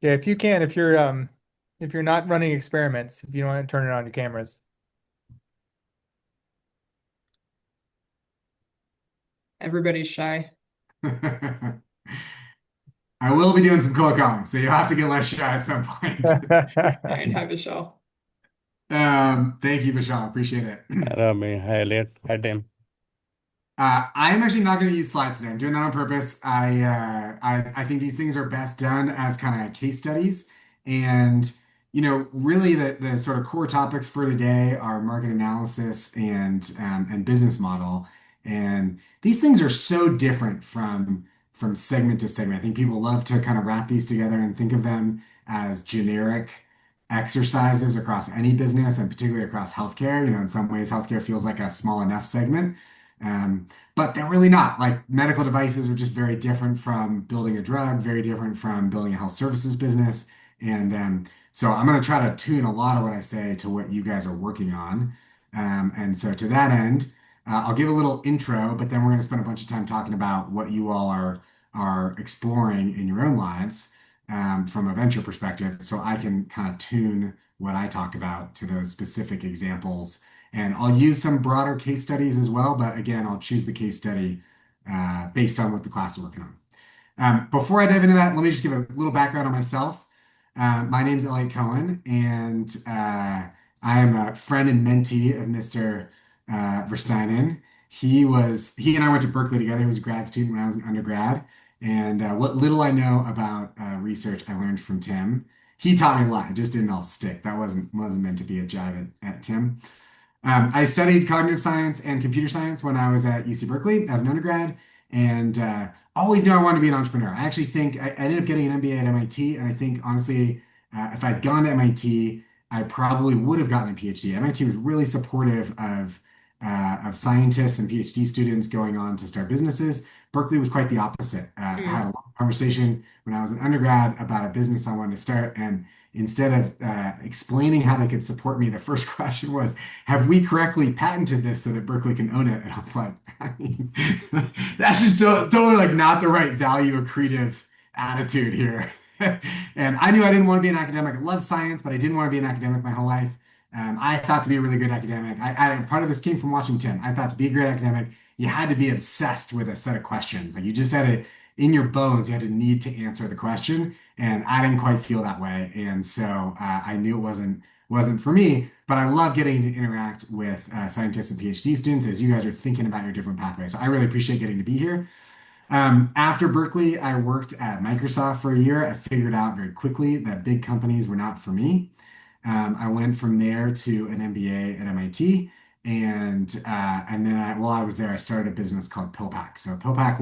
Yeah, if you can, if you're not running experiments, if you don't want to turn it on your cameras. Everybody's shy. I will be doing some cold calling, so you'll have to get less shy at some point. All right, have a show. Thank you, Vishal. Appreciate it. Hello, me. Hi, Elliot. Hi, Tim. I'm actually not going to use slides today. I'm doing that on purpose. I think these things are best done as kind of case studies, and really the sort of core topics for today are market analysis and business model. And these things are so different from segment to segment. I think people love to kind of wrap these together and think of them as generic exercises across any business, and particularly across healthcare. In some ways, healthcare feels like a small enough segment. But they're really not. Like medical devices are just very different from building a drug, very different from building a health services business. And so I'm going to try to tune a lot of what I say to what you guys are working on. And so to that end, I'll give a little intro, but then we're going to spend a bunch of time talking about what you all are exploring in your own lives from a venture perspective, so I can kind of tune what I talk about to those specific examples, and I'll use some broader case studies as well, but again, I'll choose the case study based on what the class is working on. Before I dive into that, let me just give a little background on myself. My name is Elliot Cohen, and I am a friend and mentee of Mr. Versteinen. He and I went to Berkeley together. He was a grad student when I was an undergrad. And what little I know about research, I learned from Tim. He taught me a lot. It just didn't all stick. That wasn't meant to be a jive at Tim. I studied cognitive science and computer science when I was at UC Berkeley as an undergrad, and always knew I wanted to be an entrepreneur. I actually think I ended up getting an MBA at MIT, and I think honestly, if I'd gone to MIT, I probably would have gotten a PhD. MIT was really supportive of scientists and PhD students going on to start businesses. Berkeley was quite the opposite. I had a Mm. long conversation when I was an undergrad about a business I wanted to start, and instead of explaining how they could support me, the first question was, have we correctly patented this so that Berkeley can own it? And I was like, I mean, that's just totally like not the right value accretive attitude here. And I knew I didn't want to be an academic. I love science, but I didn't want to be an academic my whole life. I thought to be a really good academic. Part of this came from watching Tim. I thought to be a great academic, you had to be obsessed with a set of questions. Like you just had to, in your bones, you had to need to answer the question. And I didn't quite feel that way. And so I knew it wasn't for me, but I love getting to interact with scientists and PhD students as you guys are thinking about your different pathways. So I really appreciate getting to be here. After Berkeley, I worked at Microsoft for a year. I figured out very quickly that big companies were not for me. I went from there to an MBA at MIT, and then while I was there, I started a business called PillPack. So PillPack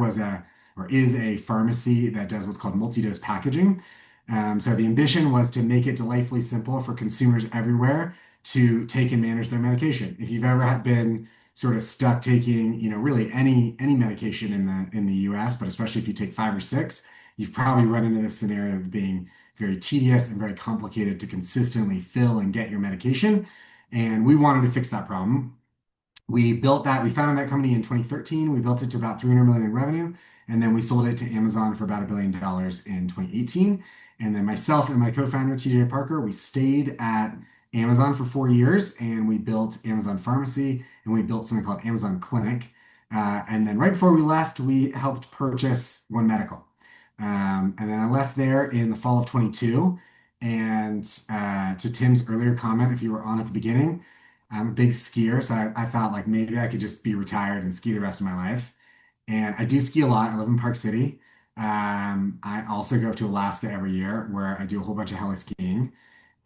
is a pharmacy that does what's called multi-dose packaging. So the ambition was to make it delightfully simple for consumers everywhere to take and manage their medication. If you've ever been sort of stuck taking, really any medication in the US, but especially if you take five or six, you've probably run into this scenario of being very tedious and very complicated to consistently fill and get your medication. And we wanted to fix that problem. We built that. We founded that company in 2013. We built it to about 300 million in revenue, and then we sold it to Amazon for about $1 billion in 2018. And then myself and my co-founder TJ Parker, we stayed at Amazon for 4 years, and we built Amazon Pharmacy, and we built something called Amazon Clinic. And then right before we left, we helped purchase One Medical. And then I left there in the fall of 22. And to Tim's earlier comment, if you were on at the beginning, I'm a big skier, so I thought like maybe I could just be retired and ski the rest of my life. And I do ski a lot. I live in Park City. I also go up to Alaska every year where I do a whole bunch of heli skiing.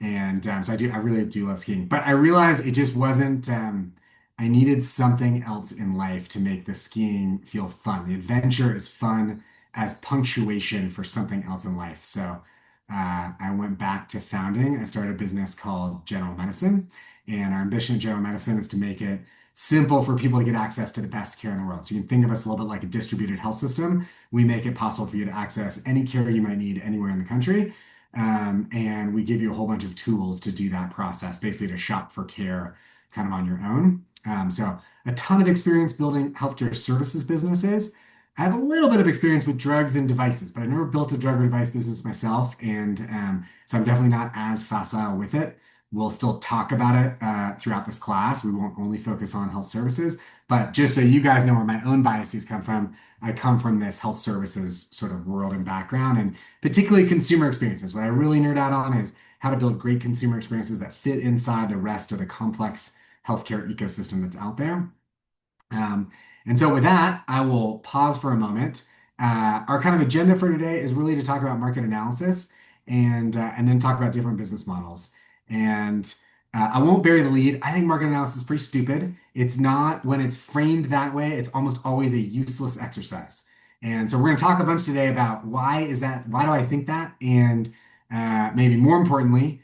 And so I really do love skiing. But I realized it just wasn't, I needed something else in life to make the skiing feel fun. The adventure is fun as punctuation for something else in life. So I went back to founding. I started a business called General Medicine. And our ambition at General Medicine is to make it simple for people to get access to the best care in the world. So you can think of us a little bit like a distributed health system. We make it possible for you to access any care you might need anywhere in the country. And we give you a whole bunch of tools to do that process, basically to shop for care kind of on your own. So a ton of experience building healthcare services businesses. I have a little bit of experience with drugs and devices, but I've never built a drug or device business myself, and so I'm definitely not as facile with it. We'll still talk about it throughout this class. We won't only focus on health services, but just so you guys know where my own biases come from, I come from this health services sort of world and background, and particularly consumer experiences. What I really nerd out on is how to build great consumer experiences that fit inside the rest of the complex healthcare ecosystem that's out there. Um, and so with that, I will pause for a moment. Our kind of agenda for today is really to talk about market analysis and then talk about different business models. And I won't bury the lead. I think market analysis is pretty stupid. It's not when it's framed that way, it's almost always a useless exercise. And so we're going to talk a bunch today about why is that, why do I think that? And maybe more importantly,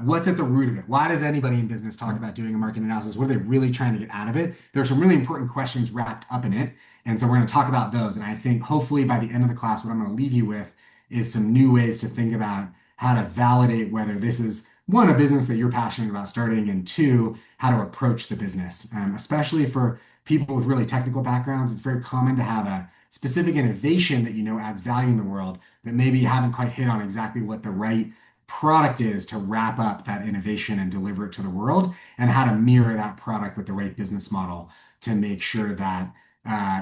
what's at the root of it? Why does anybody in business talk about doing a market analysis? What are they really trying to get out of it? There are some really important questions wrapped up in it. And so we're going to talk about those. And I think hopefully by the end of the class, what I'm going to leave you with is some new ways to think about how to validate whether this is one, a business that you're passionate about starting, and two, how to approach the business. Especially for people with really technical backgrounds, it's very common to have a specific innovation that you know adds value in the world, but maybe you haven't quite hit on exactly what the right product is to wrap up that innovation and deliver it to the world, and how to mirror that product with the right business model to make sure that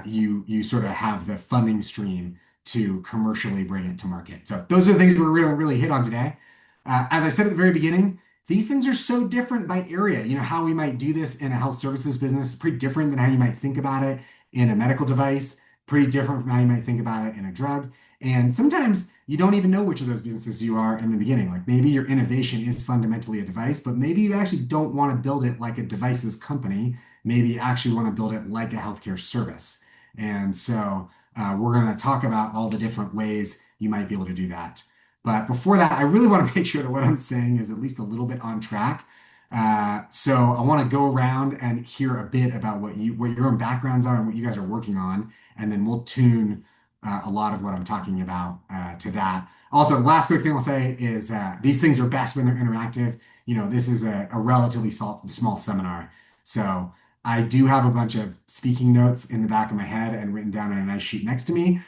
you sort of have the funding stream to commercially bring it to market. So those are the things we're really hit on today. As I said at the very beginning, these things are so different by area. You know, how we might do this in a health services business is pretty different than how you might think about it in a medical device, pretty different from how you might think about it in a drug. And sometimes you don't even know which of those businesses you are in the beginning. Like maybe your innovation is fundamentally a device, but maybe you actually don't want to build it like a devices company. Maybe you actually want to build it like a healthcare service. And so we're going to talk about all the different ways you might be able to do that. But before that, I really want to make sure that what I'm saying is at least a little bit on track. So I want to go around and hear a bit about what your own backgrounds are and what you guys are working on, and then we'll tune a lot of what I'm talking about to that. Also, last quick thing I'll say is these things are best when they're interactive. You know, this is a relatively small seminar, so I do have a bunch of speaking notes in the back of my head and written down on a nice sheet next to me.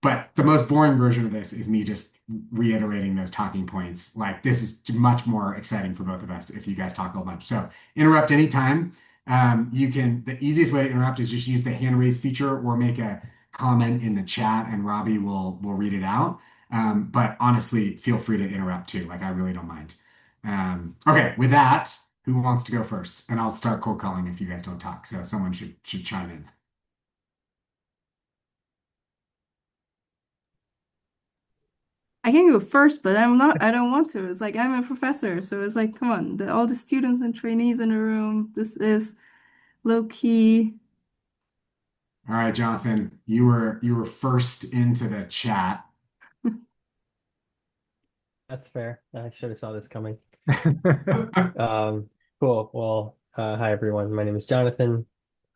But the most boring version of this is me just reiterating those talking points. Like this is much more exciting for both of us if you guys talk a bunch. So interrupt anytime. The easiest way to interrupt is just use the hand raise feature or make a comment in the chat and Robbie will read it out. But honestly, feel free to interrupt too. Like I really don't mind. Okay, with that, who wants to go first? And I'll start cold calling if you guys don't talk. So someone should chime in. I can go first, but I don't want to. It's like I'm a professor, so it's like, come on, all the students and trainees in the room. This is low key. All right, Jonathan, you were first into the chat. That's fair. I should have saw this coming. Cool. Well, hi everyone. My name is Jonathan.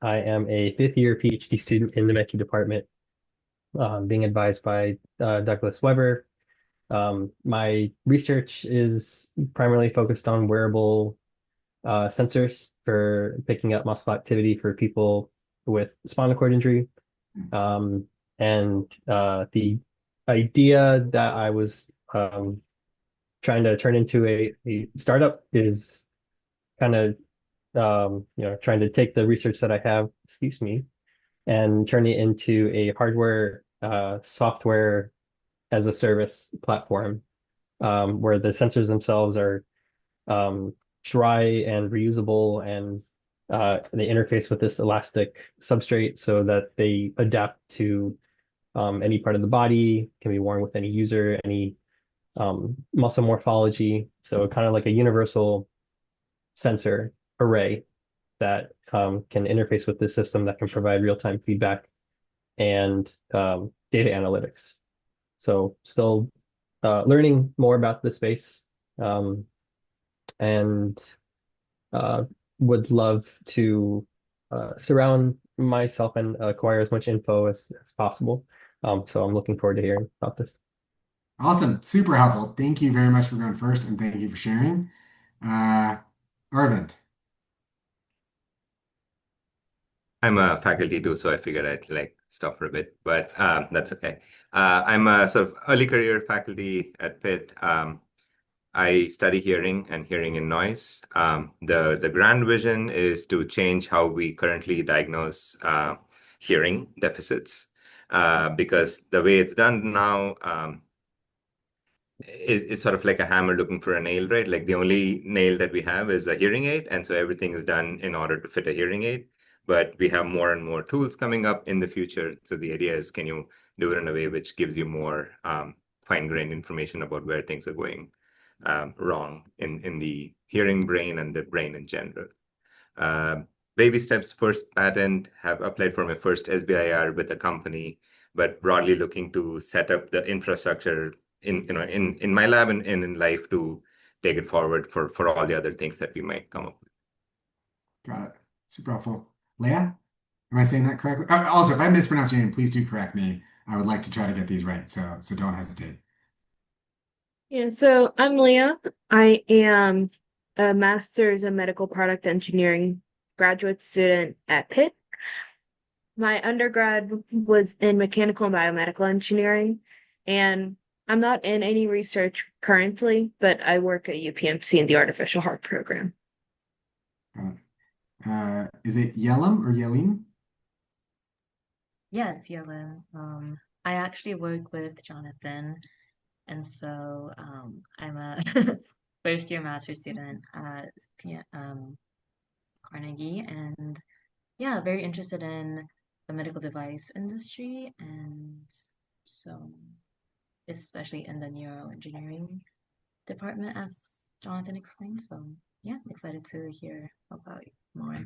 I am a fifth year PhD student in the MECU department, being advised by Douglas Weber. My research is primarily focused on wearable sensors for picking up muscle activity for people with spinal cord injury. The idea that I was trying to turn into a startup is kind of trying to take the research that I have, excuse me, and turn it into a hardware software as a service platform, where the sensors themselves are dry and reusable, and they interface with this elastic substrate so that they adapt to any part of the body, can be worn with any user, any muscle morphology. So kind of like a universal sensor array that can interface with this system that can provide real-time feedback and data analytics. So still learning more about the space, and would love to surround myself and acquire as much info as possible. So I'm looking forward to hearing about this. Awesome. Super helpful. Thank you very much for going first and thank you for sharing. Arvind. I'm a faculty too, so I figured I'd like stop for a bit, but that's okay. I'm a sort of early career faculty at Pitt. I study hearing and hearing in noise. The grand vision is to change how we currently diagnose hearing deficits, because the way it's done now is sort of like a hammer looking for a nail, right? Like the only nail that we have is a hearing aid, and so everything is done in order to fit a hearing aid. But we have more and more tools coming up in the future. So the idea is, can you do it in a way which gives you more fine-grained information about where things are going wrong in the hearing brain and the brain in general. Baby steps, first patent, have applied for my first SBIR with a company, but broadly looking to set up the infrastructure in my lab and in life to take it forward for all the other things that we might come up with. Got it. Super helpful. Leah, am I saying that correctly? Also, if I mispronounce your name, please do correct me. I would like to try to get these right, so don't hesitate. Yeah, so I'm Leah. I am a master's in medical product engineering graduate student at Pitt. My undergrad was in mechanical and biomedical engineering, and I'm not in any research currently, but I work at UPMC in the artificial heart program. Got it. Is it Yelam or Yelim? Yeah, it's Yellen. I actually work with Jonathan, and so I'm a first year master's student at Carnegie, and yeah, very interested in the medical device industry, and so especially in the neuroengineering department, as Jonathan explained. So yeah, excited to hear about more.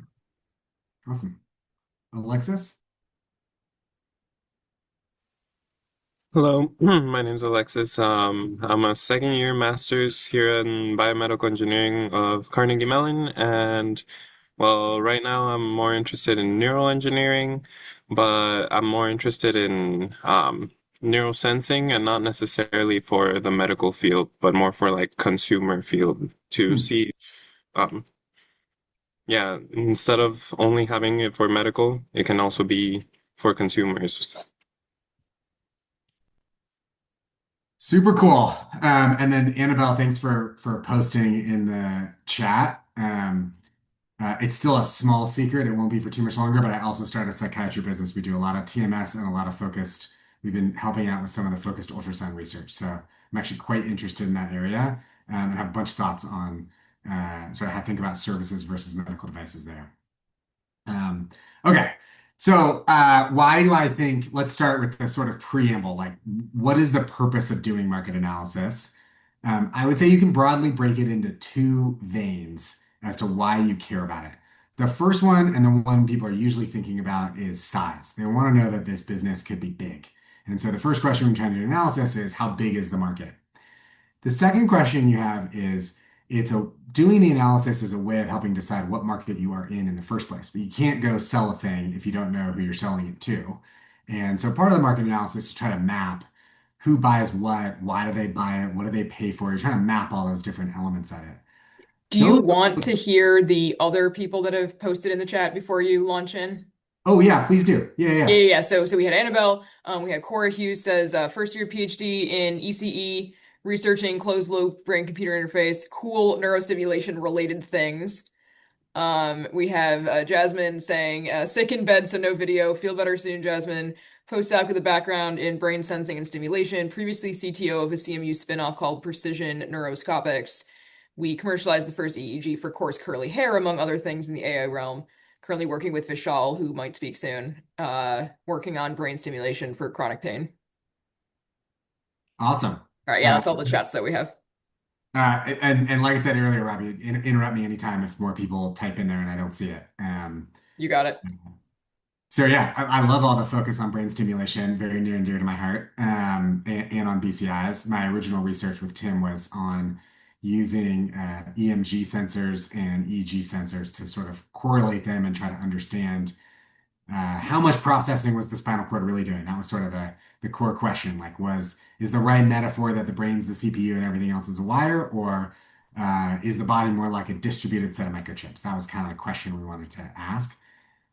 Awesome. Alexis? Hello, my name's Alexis. I'm a second year master's here in biomedical engineering of Carnegie Mellon, and well, right now I'm more interested in neural engineering, but I'm more interested in neural sensing and not necessarily for the medical field, but more for like consumer field to see if, yeah, instead of only having it for medical, it can also be for consumers. Super cool. And then Annabelle, thanks for posting in the chat. It's still a small secret. It won't be for too much longer, but I also started a psychiatry business. We do a lot of TMS and a lot of focused. We've been helping out with some of the focused ultrasound research. So I'm actually quite interested in that area, and have a bunch of thoughts on sort of how to think about services versus medical devices there. Okay. So, why do I think, let's start with the sort of preamble, like what is the purpose of doing market analysis? I would say you can broadly break it into two veins as to why you care about it. The first one, and the one people are usually thinking about, is size. They want to know that this business could be big. And so the first question when trying to do analysis is, how big is the market? The second question you have is, doing the analysis is a way of helping decide what market you are in the first place. But you can't go sell a thing if you don't know who you're selling it to. And so part of the market analysis is try to map who buys what, why do they buy it, what do they pay for. You're trying to map all those different elements of it. Do you want to hear the other people that have posted in the chat before you launch in? Oh yeah, please do. Yeah. So we had Annabelle. We had Cora Hughes says first year PhD in ECE, researching closed loop brain computer interface, cool neurostimulation related things. We have Jasmine saying sick in bed, so no video. Feel better soon, Jasmine. Postdoc with a background in brain sensing and stimulation. Previously CTO of a CMU spinoff called Precision Neuroscopics. We commercialized the first EEG for coarse curly hair, among other things in the AI realm. Currently working with Vishal, who might speak soon, working on brain stimulation for chronic pain. Awesome. All right, yeah, that's all the chats that we have. And like I said earlier, Robbie, interrupt me anytime if more people type in there and I don't see it. You got it. So yeah, I love all the focus on brain stimulation, very near and dear to my heart, and on BCIs. My original research with Tim was on using EMG sensors and EEG sensors to sort of correlate them and try to understand how much processing was the spinal cord really doing. That was sort of the core question, like is the right metaphor that the brain's the CPU and everything else is a wire, or is the body more like a distributed set of microchips? That was kind of the question we wanted to ask.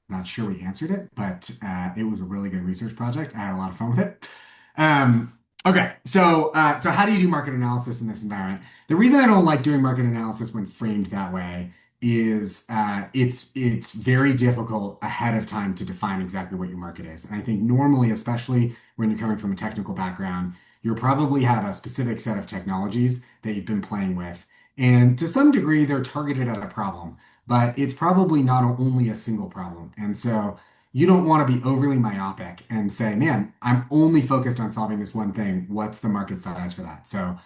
Not sure we answered it, but it was a really good research project. I had a lot of fun with it. Um, okay, so how do you do market analysis in this environment? The reason I don't like doing market analysis when framed that way is it's very difficult ahead of time to define exactly what your market is. And I think normally, especially when you're coming from a technical background, you'll probably have a specific set of technologies that you've been playing with. And to some degree, they're targeted at a problem, but it's probably not only a single problem. And so you don't want to be overly myopic and say, man, I'm only focused on solving this one thing. What's the market size for that? So,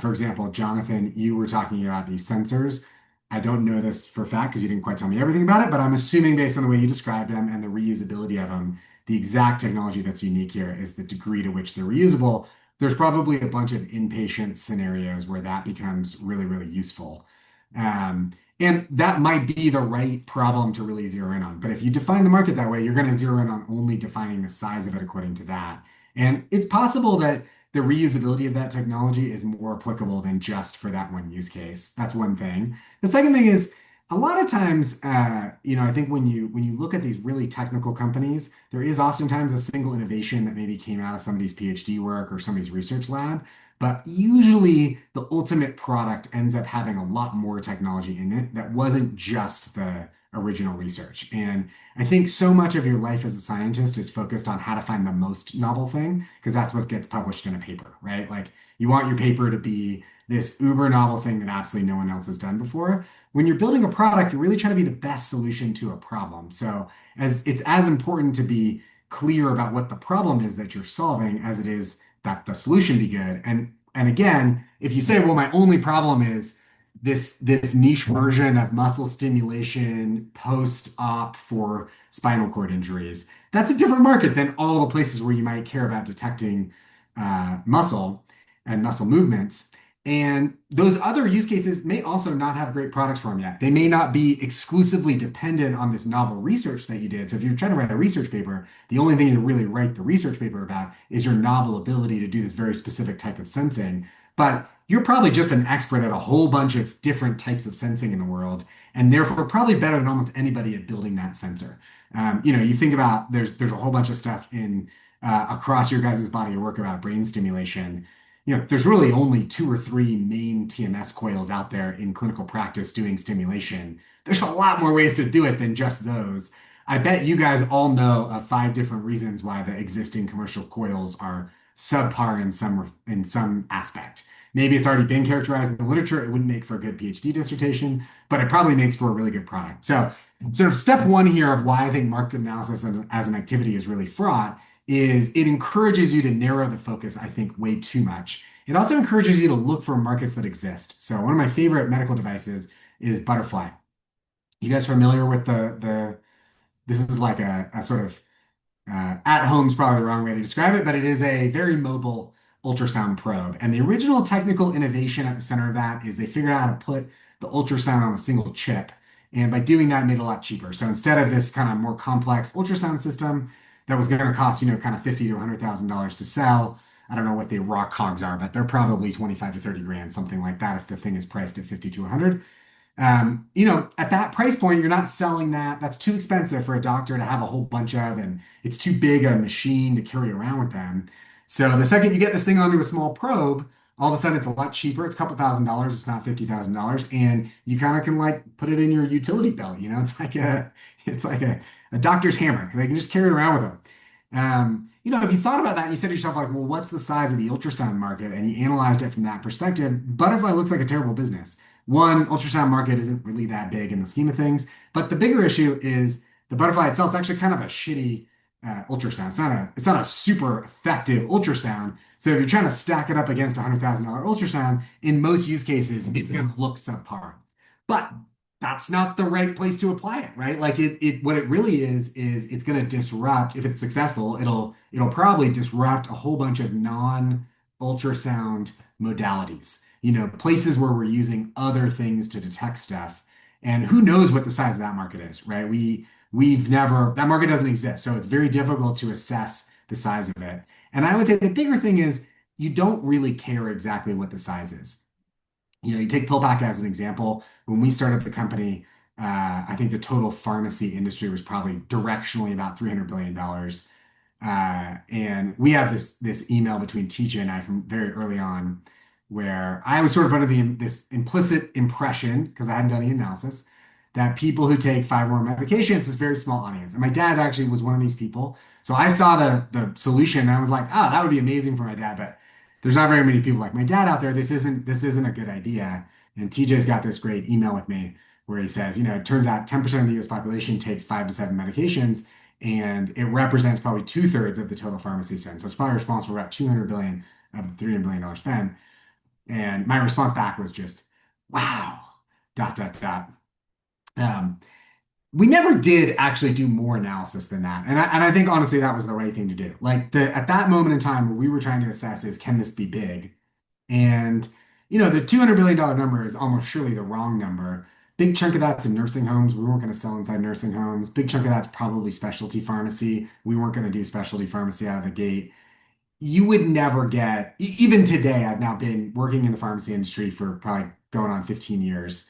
for example, Jonathan, you were talking about these sensors. I don't know this for a fact because you didn't quite tell me everything about it, but I'm assuming based on the way you described them and the reusability of them, the exact technology that's unique here is the degree to which they're reusable. There's probably a bunch of inpatient scenarios where that becomes really, really useful. Um, and that might be the right problem to really zero in on. But if you define the market that way, you're going to zero in on only defining the size of it according to that. And it's possible that the reusability of that technology is more applicable than just for that one use case. That's one thing. The second thing is a lot of times, I think when you look at these really technical companies, there is oftentimes a single innovation that maybe came out of somebody's PhD work or somebody's research lab. But usually the ultimate product ends up having a lot more technology in it that wasn't just the original research. And I think so much of your life as a scientist is focused on how to find the most novel thing, because that's what gets published in a paper, right? Like you want your paper to be this uber novel thing that absolutely no one else has done before. When you're building a product, you're really trying to be the best solution to a problem. So as it's as important to be clear about what the problem is that you're solving as it is that the solution be good. And again, if you say, well, my only problem is this niche version of muscle stimulation post-op for spinal cord injuries, that's a different market than all the places where you might care about detecting muscle and muscle movements. And those other use cases may also not have great products for them yet. They may not be exclusively dependent on this novel research that you did. So if you're trying to write a research paper, the only thing you really write the research paper about is your novel ability to do this very specific type of sensing. But you're probably just an expert at a whole bunch of different types of sensing in the world, and therefore probably better than almost anybody at building that sensor. You think about there's a whole bunch of stuff in across your guys' body of work about brain stimulation. There's really only two or three main TMS coils out there in clinical practice doing stimulation. There's a lot more ways to do it than just those. I bet you guys all know of 5 different reasons why the existing commercial coils are subpar in some aspect. Maybe it's already been characterized in the literature. It wouldn't make for a good PhD dissertation, but it probably makes for a really good product. So, sort of step one here of why I think market analysis as an activity is really fraught is it encourages you to narrow the focus, I think, way too much. It also encourages you to look for markets that exist. So one of my favorite medical devices is Butterfly. You guys familiar with the this is like a sort of at home is probably the wrong way to describe it, but it is a very mobile ultrasound probe. And the original technical innovation at the center of that is they figured out how to put the ultrasound on a single chip. And by doing that, it made it a lot cheaper. So instead of this kind of more complex ultrasound system that was going to cost, kind of 50 to $100,000 to sell, I don't know what the raw cogs are, but they're probably 25 to 30 grand, something like that, if the thing is priced at 50 to 100. At that price point, you're not selling that. That's too expensive for a doctor to have a whole bunch of, and it's too big a machine to carry around with them. So the second you get this thing onto a small probe, all of a sudden it's a lot cheaper. It's a couple $1,000s. It's not $50,000, and you kind of can like put it in your utility belt. It's like a doctor's hammer. They can just carry it around with them. If you thought about that and you said to yourself, like, well, what's the size of the ultrasound market? And you analyzed it from that perspective, Butterfly looks like a terrible business. One, ultrasound market isn't really that big in the scheme of things, but the bigger issue is the Butterfly itself is actually kind of a shitty ultrasound. It's not a super effective ultrasound. So if you're trying to stack it up against a $100,000 ultrasound, in most use cases, it's going to look subpar. But that's not the right place to apply it, right? Like what it really is it's going to disrupt. If it's successful, it'll probably disrupt a whole bunch of non-ultrasound modalities. Places where we're using other things to detect stuff. And who knows what the size of that market is, right? That market doesn't exist. So it's very difficult to assess the size of it. And I would say the bigger thing is you don't really care exactly what the size is. You take PillPack as an example. When we started the company, I think the total pharmacy industry was probably directionally about $300 billion. And we have this email between TJ and I from very early on, where I was sort of under this implicit impression, because I hadn't done any analysis, that people who take five or more medications is a very small audience. And my dad actually was one of these people. So I saw the solution and I was like, oh, that would be amazing for my dad. But there's not very many people like my dad out there. This isn't a good idea. And TJ's got this great email with me where he says, it turns out 10% of the US population takes 5 to 7 medications, and it represents probably 2/3 of the total pharmacy spend. So it's probably responsible for about 200 billion of the $300 billion spend. And my response back was just, wow, dot, dot, dot. Um, we never did actually do more analysis than that. And I think honestly that was the right thing to do. Like at that moment in time what we were trying to assess is, can this be big? And the $200 billion number is almost surely the wrong number. Big chunk of that's in nursing homes. We weren't going to sell inside nursing homes. Big chunk of that's probably specialty pharmacy. We weren't going to do specialty pharmacy out of the gate. You would never get, even today, I've now been working in the pharmacy industry for probably going on 15 years.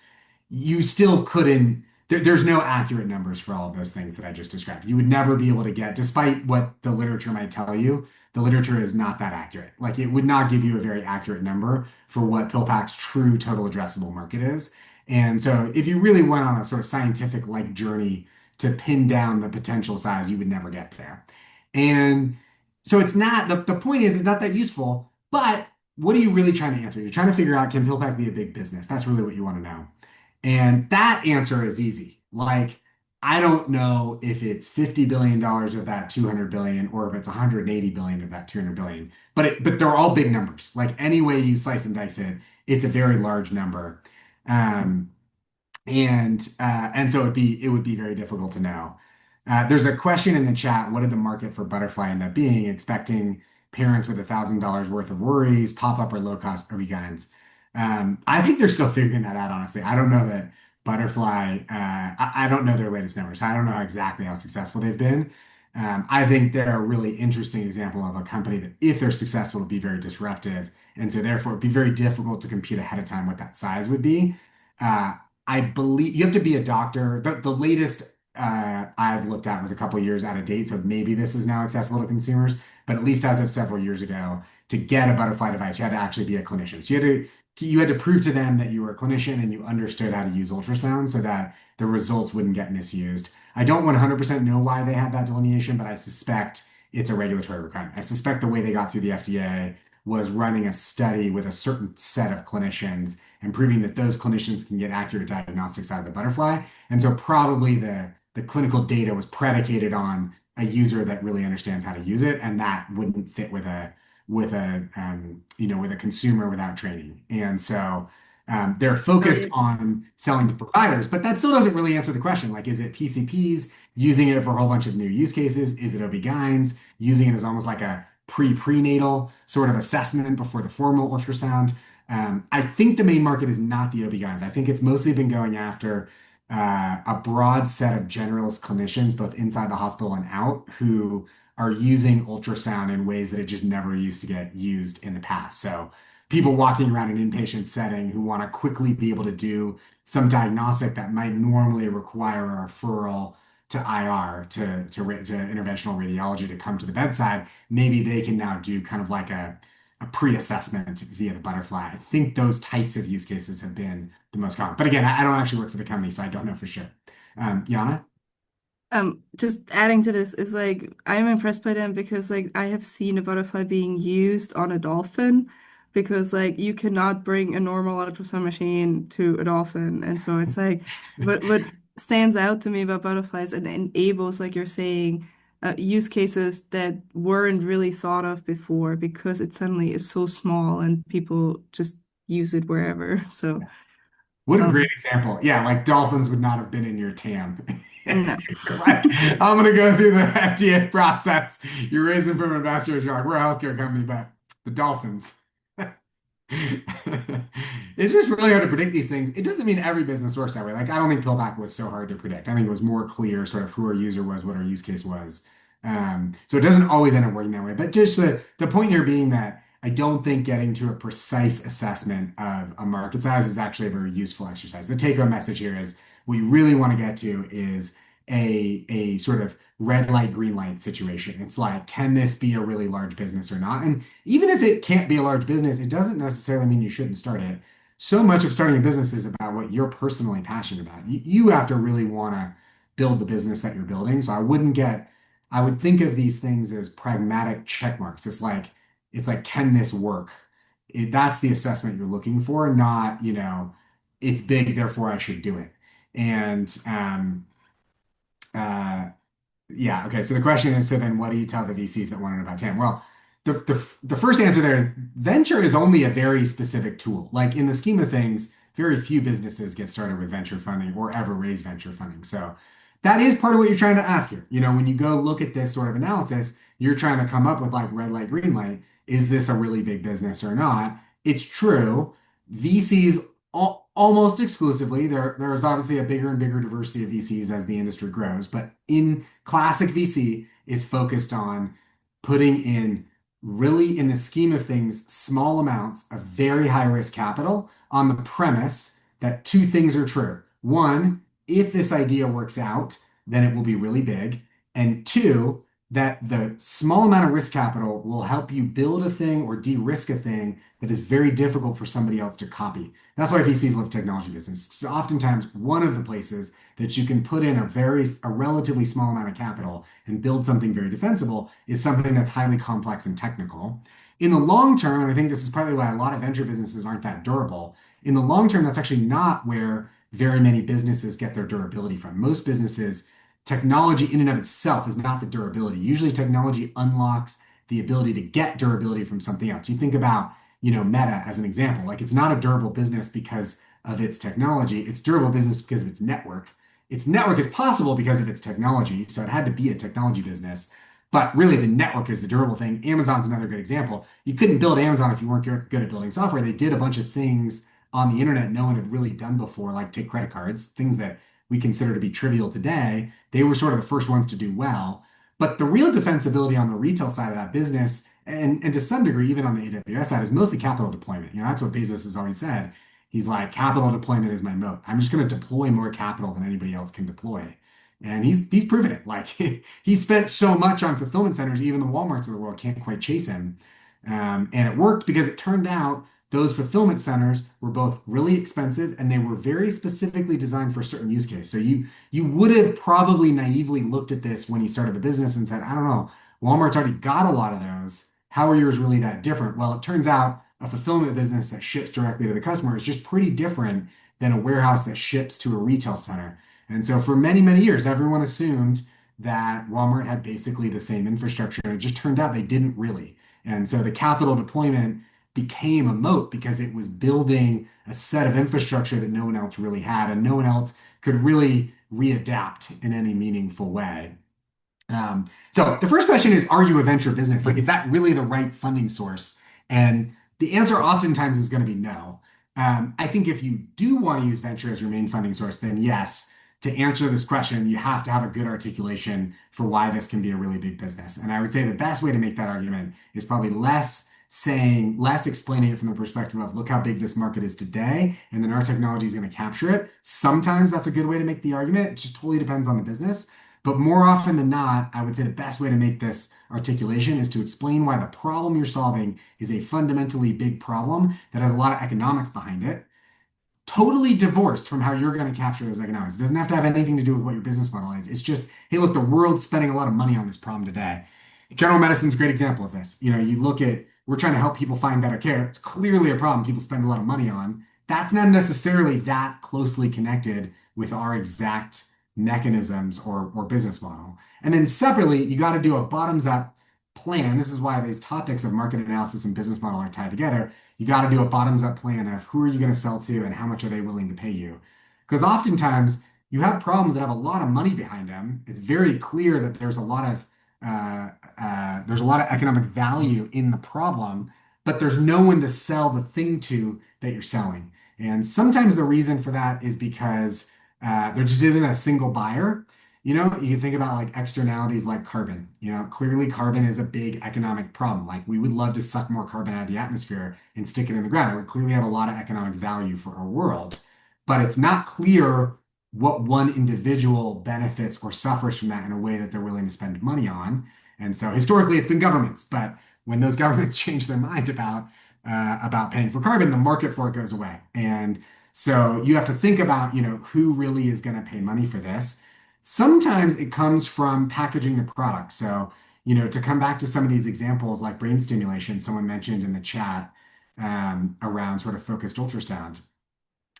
You still couldn't, there's no accurate numbers for all of those things that I just described. You would never be able to get, despite what the literature might tell you, the literature is not that accurate. Like it would not give you a very accurate number for what PillPack's true total addressable market is. And so if you really went on a sort of scientific like journey to pin down the potential size, you would never get there. And so it's not, the point is, it's not that useful, but what are you really trying to answer? You're trying to figure out, can PillPack be a big business? That's really what you want to know. And that answer is easy. Like, I don't know if it's $50 billion of that 200 billion or if it's 180 billion of that 200 billion, but they're all big numbers. Like any way you slice and dice it, it's a very large number. Um, and so it would be very difficult to know. There's a question in the chat: what did the market for Butterfly end up being? Expecting parents with $1,000 worth of worries, pop-up or low-cost OB-GYNs. I think they're still figuring that out, honestly. I don't know that Butterfly, I don't know their latest numbers. I don't know exactly how successful they've been. I think they're a really interesting example of a company that, if they're successful, will be very disruptive. And so therefore it'd be very difficult to compute ahead of time what that size would be. Uh, I believe you have to be a doctor. The latest I've looked at was a couple years out of date, so maybe this is now accessible to consumers. But at least as of several years ago, to get a Butterfly device, you had to actually be a clinician. So you had to prove to them that you were a clinician and you understood how to use ultrasound so that the results wouldn't get misused. I don't 100% know why they had that delineation, but I suspect it's a regulatory requirement. I suspect the way they got through the FDA was running a study with a certain set of clinicians and proving that those clinicians can get accurate diagnostics out of the Butterfly. And so probably the clinical data was predicated on a user that really understands how to use it, and that wouldn't fit with a consumer without training. And so they're focused on selling to providers, but that still doesn't really answer the question. Like, is it PCPs using it for a whole bunch of new use cases? Is it OB-GYNs using it as almost like a prenatal sort of assessment before the formal ultrasound? I think the main market is not the OB-GYNs. I think it's mostly been going after a broad set of generalist clinicians, both inside the hospital and out, who are using ultrasound in ways that it just never used to get used in the past. So people walking around an inpatient setting who want to quickly be able to do some diagnostic that might normally require a referral to IR, to interventional radiology, to come to the bedside, maybe they can now do kind of like a pre-assessment via the Butterfly. I think those types of use cases have been the most common. But again, I don't actually work for the company, so I don't know for sure. Yana? Just adding to this is like I'm impressed by them because like I have seen a Butterfly being used on a dolphin because like you cannot bring a normal ultrasound machine to a dolphin, and so it's like what stands out to me about Butterflies and enables, like you're saying, use cases that weren't really thought of before because it suddenly is so small and people just use it wherever. So What a great example. Yeah, like dolphins would not have been in your TAM. no. Like, I'm gonna go through the FDA process. You're raising from investors, you're like, we're a healthcare company, but the dolphins. It's just really hard to predict these things. It doesn't mean every business works that way. Like, I don't think PillPack was so hard to predict. I think it was more clear sort of who our user was, what our use case was. So it doesn't always end up working that way. But just the point here being that I don't think getting to a precise assessment of a market size is actually a very useful exercise. The take-home message here is what you really want to get to is a sort of red light, green light situation. It's like, can this be a really large business or not? And even if it can't be a large business, it doesn't necessarily mean you shouldn't start it. So much of starting a business is about what you're personally passionate about. You have to really want to build the business that you're building. So I would think of these things as pragmatic check marks. It's like, can this work? That's the assessment you're looking for, not, it's big, therefore I should do it. And uh, yeah, okay. So the question is, so then what do you tell the VCs that want to know about TAM? Well, the first answer there is venture is only a very specific tool. Like in the scheme of things, very few businesses get started with venture funding or ever raise venture funding. So that is part of what you're trying to ask here. When you go look at this sort of analysis, you're trying to come up with like red light, green light. Is this a really big business or not? It's true. VCs almost exclusively, there's obviously a bigger and bigger diversity of VCs as the industry grows, but in classic VC is focused on putting in really, in the scheme of things, small amounts of very high risk capital on the premise that two things are true. One, if this idea works out, then it will be really big. And two, that the small amount of risk capital will help you build a thing or de-risk a thing that is very difficult for somebody else to copy. That's why VCs love technology business. So oftentimes, one of the places that you can put in a relatively small amount of capital and build something very defensible is something that's highly complex and technical. In the long term, and I think this is partly why a lot of venture businesses aren't that durable, in the long term, that's actually not where very many businesses get their durability from. Most businesses, technology in and of itself is not the durability. Usually technology unlocks the ability to get durability from something else. You think about, Meta as an example. Like it's not a durable business because of its technology. It's durable business because of its network. Its network is possible because of its technology. So it had to be a technology business. But really, the network is the durable thing. Amazon's another good example. You couldn't build Amazon if you weren't good at building software. They did a bunch of things on the internet no one had really done before, like take credit cards, things that we consider to be trivial today. They were sort of the first ones to do well. But the real defensibility on the retail side of that business, and to some degree, even on the AWS side, is mostly capital deployment. That's what Bezos has always said. He's like, capital deployment is my moat. I'm just going to deploy more capital than anybody else can deploy. And he's proven it. Like he spent so much on fulfillment centers, even the Walmarts of the world can't quite chase him. And it worked because it turned out those fulfillment centers were both really expensive and they were very specifically designed for a certain use case. So you would have probably naively looked at this when he started the business and said, I don't know, Walmart's already got a lot of those. How are yours really that different? Well, it turns out a fulfillment business that ships directly to the customer is just pretty different than a warehouse that ships to a retail center. And so for many, many years, everyone assumed that Walmart had basically the same infrastructure. And it just turned out they didn't really. And so the capital deployment became a moat because it was building a set of infrastructure that no one else really had, and no one else could really readapt in any meaningful way. So the first question is, are you a venture business? Like, is that really the right funding source? And the answer oftentimes is going to be no. I think if you do want to use venture as your main funding source, then yes, to answer this question, you have to have a good articulation for why this can be a really big business. And I would say the best way to make that argument is probably less explaining it from the perspective of look how big this market is today, and then our technology is going to capture it. Sometimes that's a good way to make the argument. It just totally depends on the business. But more often than not, I would say the best way to make this articulation is to explain why the problem you're solving is a fundamentally big problem that has a lot of economics behind it, totally divorced from how you're going to capture those economics. It doesn't have to have anything to do with what your business model is. It's just, hey, look, the world's spending a lot of money on this problem today. General medicine's a great example of this. You look at, we're trying to help people find better care. It's clearly a problem people spend a lot of money on. That's not necessarily that closely connected with our exact mechanisms or business model. And then separately, you got to do a bottoms up plan. This is why these topics of market analysis and business model are tied together. You got to do a bottoms up plan of who are you going to sell to and how much are they willing to pay you? Because oftentimes you have problems that have a lot of money behind them. It's very clear that there's a lot of economic value in the problem, but there's no one to sell the thing to that you're selling. And sometimes the reason for that is because there just isn't a single buyer. You can think about like externalities like carbon. Clearly carbon is a big economic problem. Like we would love to suck more carbon out of the atmosphere and stick it in the ground. It would clearly have a lot of economic value for our world, but it's not clear what one individual benefits or suffers from that in a way that they're willing to spend money on. And so historically it's been governments, but when those governments change their mind about paying for carbon, the market for it goes away. And so you have to think about, who really is going to pay money for this. Sometimes it comes from packaging the product. So, to come back to some of these examples like brain stimulation, someone mentioned in the chat around sort of focused ultrasound.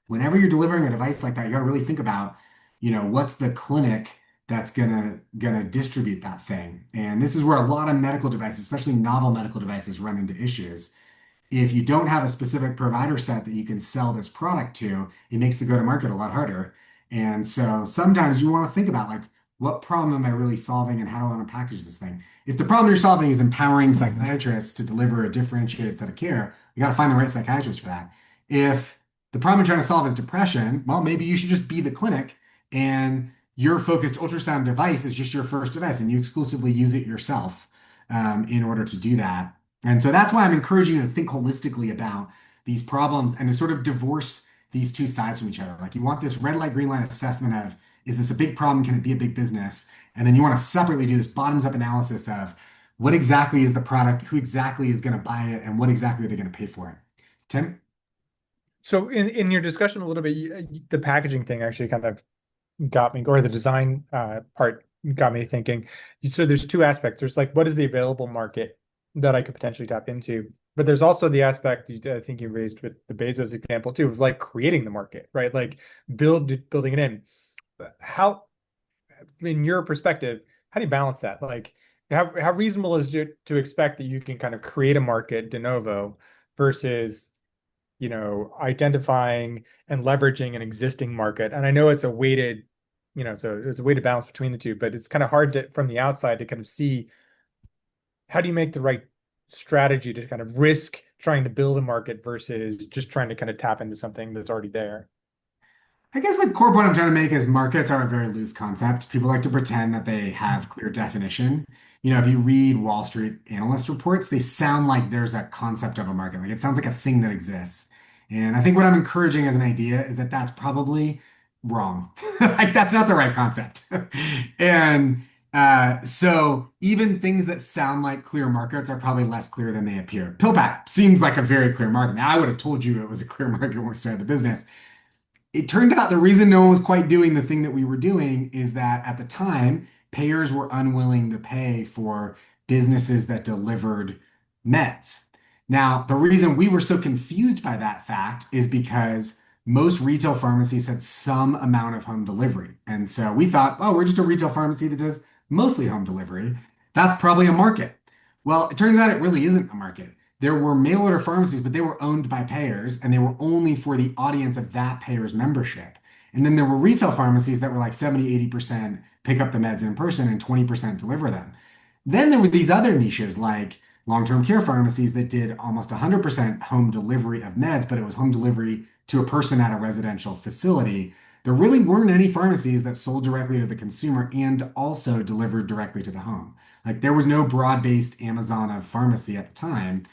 Whenever you're delivering a device like that, you got to really think about, what's the clinic that's gonna distribute that thing. And this is where a lot of medical devices, especially novel medical devices, run into issues. If you don't have a specific provider set that you can sell this product to, it makes the go-to-market a lot harder. And so sometimes you want to think about like, what problem am I really solving and how do I want to package this thing? If the problem you're solving is empowering psychiatrists to deliver a differentiated set of care, you got to find the right psychiatrist for that. If the problem you're trying to solve is depression, well, maybe you should just be the clinic and your focused ultrasound device is just your first device and you exclusively use it yourself in order to do that. And so that's why I'm encouraging you to think holistically about these problems and to sort of divorce these two sides from each other. Like you want this red light, green light assessment of, is this a big problem? Can it be a big business? And then you want to separately do this bottoms up analysis of what exactly is the product, who exactly is going to buy it, and what exactly are they going to pay for it. Tim? So in your discussion a little bit, the packaging thing actually kind of got me, or the design part got me thinking. So there's two aspects. There's like, what is the available market that I could potentially tap into? But there's also the aspect I think you raised with the Bezos example too, of like creating the market, right? Like building it in. How, in your perspective, how do you balance that? Like, how reasonable is it to expect that you can kind of create a market de novo versus, identifying and leveraging an existing market? And I know it's a weighted, so it's a weighted balance between the two, but it's kind of hard to, from the outside, to kind of see how do you make the right strategy to kind of risk trying to build a market versus just trying to kind of tap into something that's already there. I guess the core point I'm trying to make is markets are a very loose concept. People like to pretend that they have clear definition. If you read Wall Street analyst reports, they sound like there's a concept of a market. Like it sounds like a thing that exists. And I think what I'm encouraging as an idea is that that's probably wrong. Like that's not the right concept. And so even things that sound like clear markets are probably less clear than they appear. PillPack seems like a very clear market. Now, I would have told you it was a clear market when we started the business. It turned out the reason no one was quite doing the thing that we were doing is that at the time, payers were unwilling to pay for businesses that delivered meds. Now, the reason we were so confused by that fact is because most retail pharmacies had some amount of home delivery. And so we thought, oh, we're just a retail pharmacy that does mostly home delivery. That's probably a market. Well, it turns out it really isn't a market. There were mail order pharmacies, but they were owned by payers and they were only for the audience of that payer's membership. And then there were retail pharmacies that were like 70, 80% pick up the meds in person and 20% deliver them. Then there were these other niches like long-term care pharmacies that did almost 100% home delivery of meds, but it was home delivery to a person at a residential facility. There really weren't any pharmacies that sold directly to the consumer and also delivered directly to the home. Like there was no broad-based Amazon of pharmacy at the time.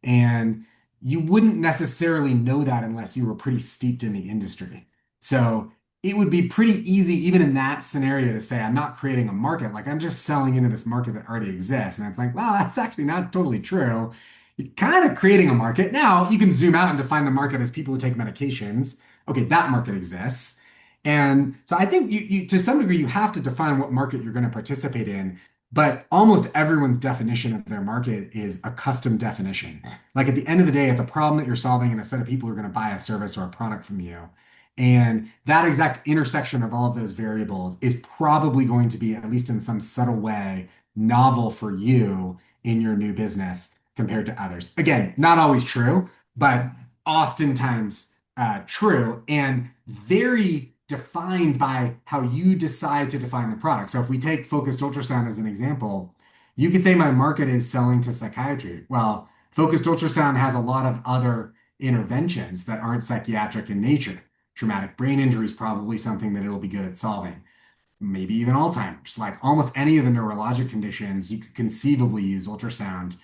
And you wouldn't necessarily know that unless you were pretty steeped in the industry. So it would be pretty easy, even in that scenario, to say, I'm not creating a market. Like I'm just selling into this market that already exists. And it's like, well, that's actually not totally true. You're kind of creating a market. Now you can zoom out and define the market as people who take medications. Okay, that market exists. And so I think you to some degree, you have to define what market you're going to participate in. But almost everyone's definition of their market is a custom definition. Like at the end of the day, it's a problem that you're solving and a set of people who are going to buy a service or a product from you. And that exact intersection of all of those variables is probably going to be, at least in some subtle way, novel for you in your new business compared to others. Again, not always true, but oftentimes true and very defined by how you decide to define the product. So if we take focused ultrasound as an example, you could say my market is selling to psychiatry. Well, focused ultrasound has a lot of other interventions that aren't psychiatric in nature. Traumatic brain injury is probably something that it'll be good at solving. maybe even Alzheimer's. Like almost any of the neurologic conditions, you could conceivably use ultrasound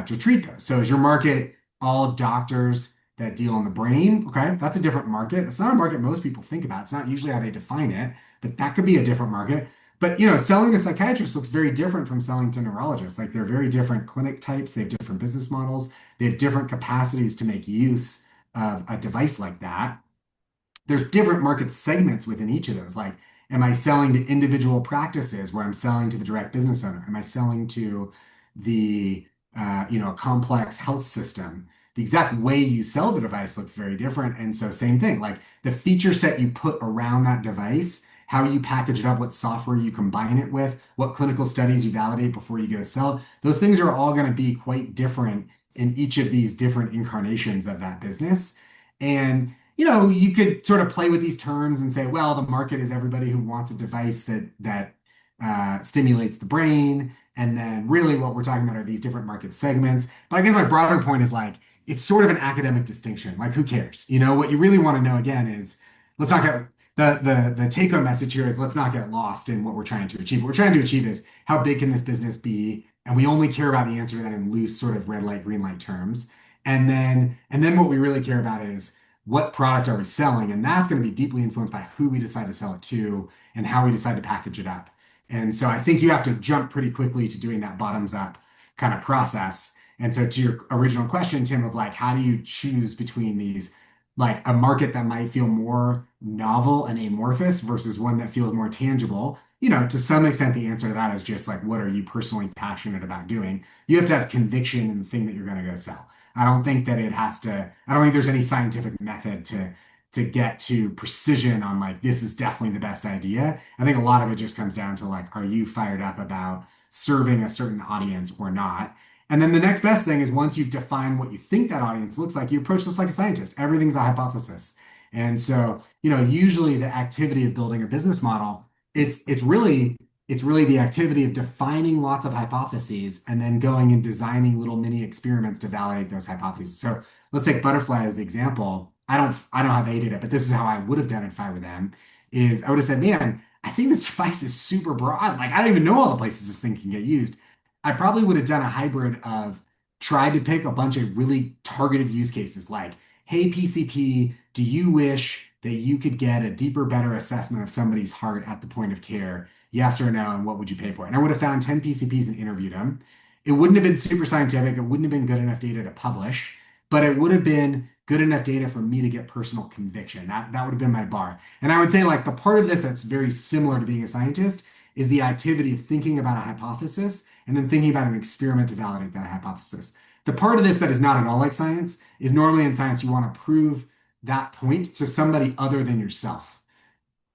to treat those. So is your market all doctors that deal in the brain? Okay, that's a different market. It's not a market most people think about. It's not usually how they define it, but that could be a different market. But selling to psychiatrists looks very different from selling to neurologists. Like they're very different clinic types. They have different business models. They have different capacities to make use of a device like that. There's different market segments within each of those. Like, am I selling to individual practices where I'm selling to the direct business owner? Am I selling to the a complex health system? The exact way you sell the device looks very different. And so same thing, like the feature set you put around that device, how you package it up, what software you combine it with, what clinical studies you validate before you go sell, those things are all going to be quite different in each of these different incarnations of that business. And you could sort of play with these terms and say, well, the market is everybody who wants a device that stimulates the brain. And then really what we're talking about are these different market segments. But I guess my broader point is like, it's sort of an academic distinction. Like, who cares? What you really want to know again is let's not get the take-home message here is let's not get lost in what we're trying to achieve. What we're trying to achieve is how big can this business be? And we only care about the answer to that in loose sort of red light, green light terms. And then what we really care about is what product are we selling? And that's going to be deeply influenced by who we decide to sell it to and how we decide to package it up. And so I think you have to jump pretty quickly to doing that bottoms up kind of process. And so to your original question, Tim, of like, how do you choose between these, like a market that might feel more novel and amorphous versus one that feels more tangible? To some extent, the answer to that is just like, what are you personally passionate about doing? You have to have conviction in the thing that you're going to go sell. I don't think that I don't think there's any scientific method to get to precision on like, this is definitely the best idea. I think a lot of it just comes down to like, are you fired up about serving a certain audience or not? And then the next best thing is once you've defined what you think that audience looks like, you approach this like a scientist. Everything's a hypothesis. And so, usually the activity of building a business model, it's really the activity of defining lots of hypotheses and then going and designing little mini experiments to validate those hypotheses. So let's take Butterfly as the example. I don't know how they did it, but this is how I would have done it if I were them, is I would have said, man, I think this device is super broad. Like I don't even know all the places this thing can get used. I probably would have done a hybrid of tried to pick a bunch of really targeted use cases like, hey, PCP, do you wish that you could get a deeper, better assessment of somebody's heart at the point of care? Yes or no, and what would you pay for it? And I would have found 10 PCPs and interviewed them. It wouldn't have been super scientific. It wouldn't have been good enough data to publish, but it would have been good enough data for me to get personal conviction. That would have been my bar. And I would say like the part of this that's very similar to being a scientist is the activity of thinking about a hypothesis and then thinking about an experiment to validate that hypothesis. The part of this that is not at all like science is normally in science, you want to prove that point to somebody other than yourself.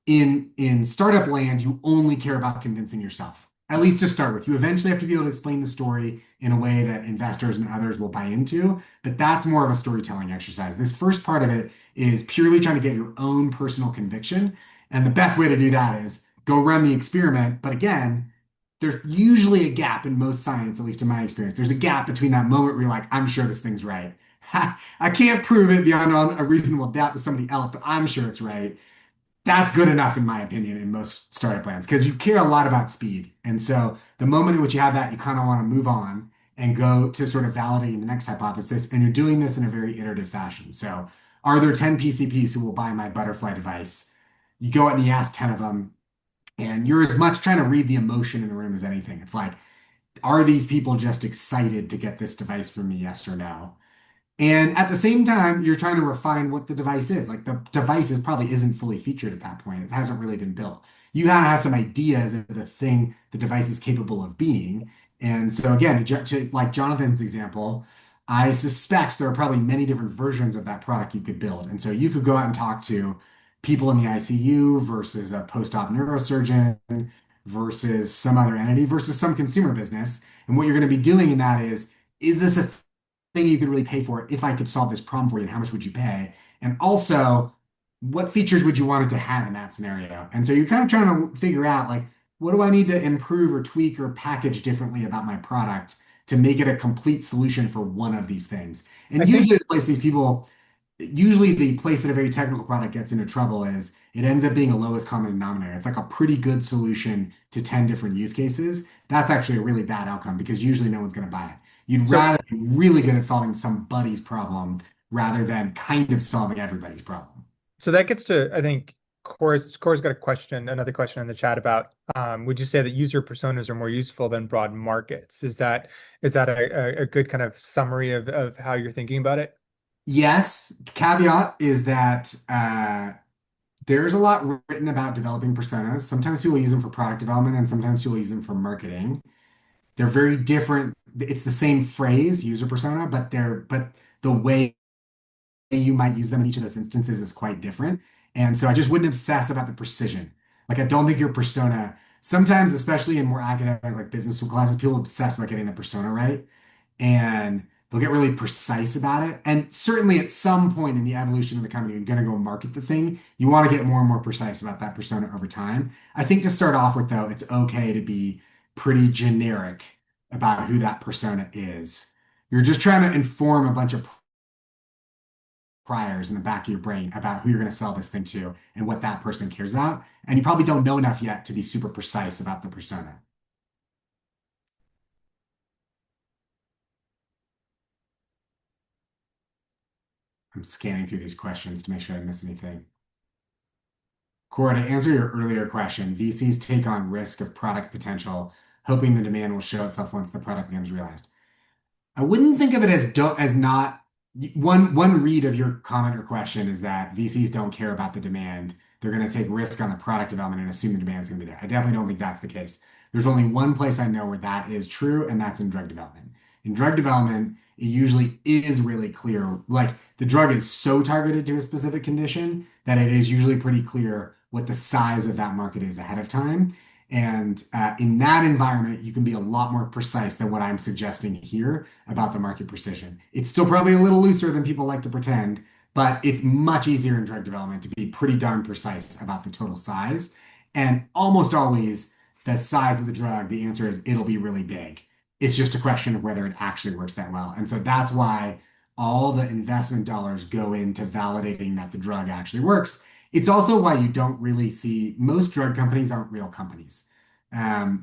In startup land, you only care about convincing yourself, at least to start with. You eventually have to be able to explain the story in a way that investors and others will buy into, but that's more of a storytelling exercise. This first part of it is purely trying to get your own personal conviction. And the best way to do that is go run the experiment. But again, there's usually a gap in most science, at least in my experience. There's a gap between that moment where you're like, I'm sure this thing's right. I can't prove it beyond a reasonable doubt to somebody else, but I'm sure it's right. That's good enough, in my opinion, in most startup plans because you care a lot about speed. And so the moment in which you have that, you kind of want to move on and go to sort of validating the next hypothesis. And you're doing this in a very iterative fashion. So are there 10 PCPs who will buy my Butterfly device? You go out and you ask 10 of them, and you're as much trying to read the emotion in the room as anything. It's like, are these people just excited to get this device from me, yes or no? And at the same time, you're trying to refine what the device is. Like the device probably isn't fully featured at that point. It hasn't really been built. You kind of have some ideas of the thing the device is capable of being. And so again, like Jonathan's example, I suspect there are probably many different versions of that product you could build. And so you could go out and talk to people in the ICU versus a post-op neurosurgeon versus some other entity versus some consumer business. And what you're going to be doing in that is this a thing you could really pay for if I could solve this problem for you, and how much would you pay? And also, what features would you want it to have in that scenario? And so you're kind of trying to figure out like, what do I need to improve or tweak or package differently about my product to make it a complete solution for one of these things? And usually the place that a very technical product gets into trouble is it ends up being a lowest common denominator. It's like a pretty good solution to 10 different use cases. That's actually a really bad outcome because usually no one's going to buy it. You'd So rather be really good at solving somebody's problem rather than kind of solving everybody's problem. so that gets to, I think, Core's got a question, another question in the chat about would you say that user personas are more useful than broad markets? Is that a good kind of summary of how you're thinking about it? Yes, caveat is that there's a lot written about developing personas. Sometimes people use them for product development, and sometimes people use them for marketing. They're very different. It's the same phrase, user persona, but the way you might use them in each of those instances is quite different. And so I just wouldn't obsess about the precision. Like I don't think your persona, sometimes, especially in more academic like business school classes, people obsess about getting the persona right. And they'll get really precise about it. And certainly at some point in the evolution of the company, you're going to go market the thing. You want to get more and more precise about that persona over time. I think to start off with, though, it's okay to be pretty generic about who that persona is. You're just trying to inform a bunch of priors in the back of your brain about who you're going to sell this thing to and what that person cares about. And you probably don't know enough yet to be super precise about the persona. I'm scanning through these questions to make sure I didn't miss anything. Cora, to answer your earlier question, VCs take on risk of product potential, hoping the demand will show itself once the product becomes realized. I wouldn't think of it as not one read of your comment or question is that VCs don't care about the demand. They're going to take risk on the product development and assume the demand is going to be there. I definitely don't think that's the case. There's only one place I know where that is true, and that's in drug development. In drug development, it usually is really clear. Like the drug is so targeted to a specific condition that it is usually pretty clear what the size of that market is ahead of time. And in that environment, you can be a lot more precise than what I'm suggesting here about the market precision. It's still probably a little looser than people like to pretend, but it's much easier in drug development to be pretty darn precise about the total size. And almost always, the size of the drug, the answer is it'll be really big. It's just a question of whether it actually works that well. And so that's why all the investment dollars go into validating that the drug actually works. It's also why you don't really see most drug companies aren't real companies.